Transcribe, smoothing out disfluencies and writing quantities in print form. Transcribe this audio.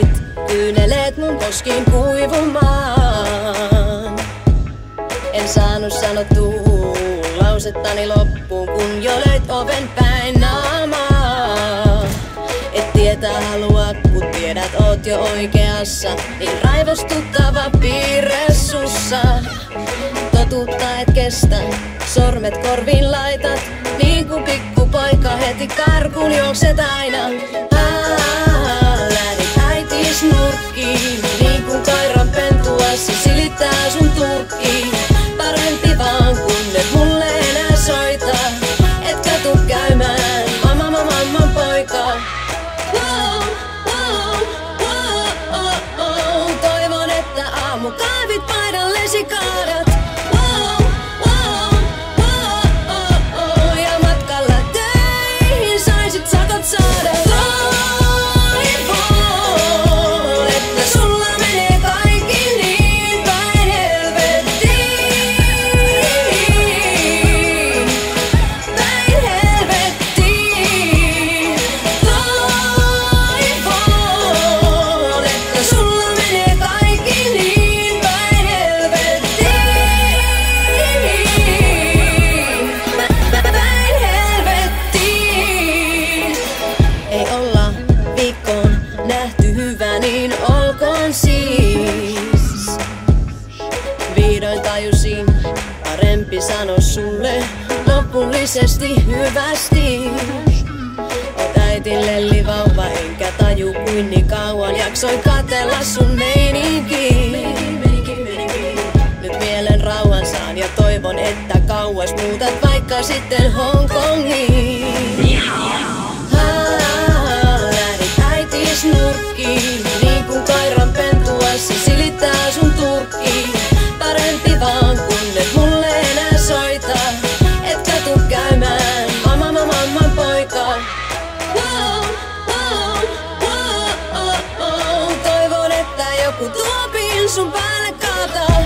jätit kyyneleet mun poskiin kuivumaan. En saanut sanottua lausettani loppuun, kun jo löit oven päin naamaa. Et tietää halua, kun tiedät oot jo oikeassa. Niin raivostuttava piirre sussa. Totuutta et kestä, sormet korviin laitat. Niin kuin pikkupoika heti karkuun juokset aina. Lähdit äitis nurkkiin, niin kuin koiran pentua se silittää sun turkkiin. Parempi vaan kun et mulle enää soita, etkä tuu käymään mamman poika. Toivon, että aamu kaivit paidallesi kaadat. Ja matkalla töihin saisit sakot saada. Toivon, että sulla menee kaikki niin päin helvettiin. Päin helvettiin. Toivon, että sulla menee kaikki niin päin helvettiin. Päin helvettiin. Ei olla viikkoon nähty hyvä, niin olkoon siis. Vihdoin tajusin, parempi sano sulle lopullisesti hyvästi. Oot äitin lellivauva, enkä taju kuin niin kauan jaksoin katella sun meininkiin. Nyt mielen rauhan saan ja toivon, että kauas muutat vaikka sitten Hongkongiin. Lähdit äitis nurkkiin, niin kuin koiran pentua se silittää sun turkkiin. Parempi vaan kun et mulle enää soita, etkä tuu käymään mamman poika. Toivon, että joku tuopin sun päälle kaataa.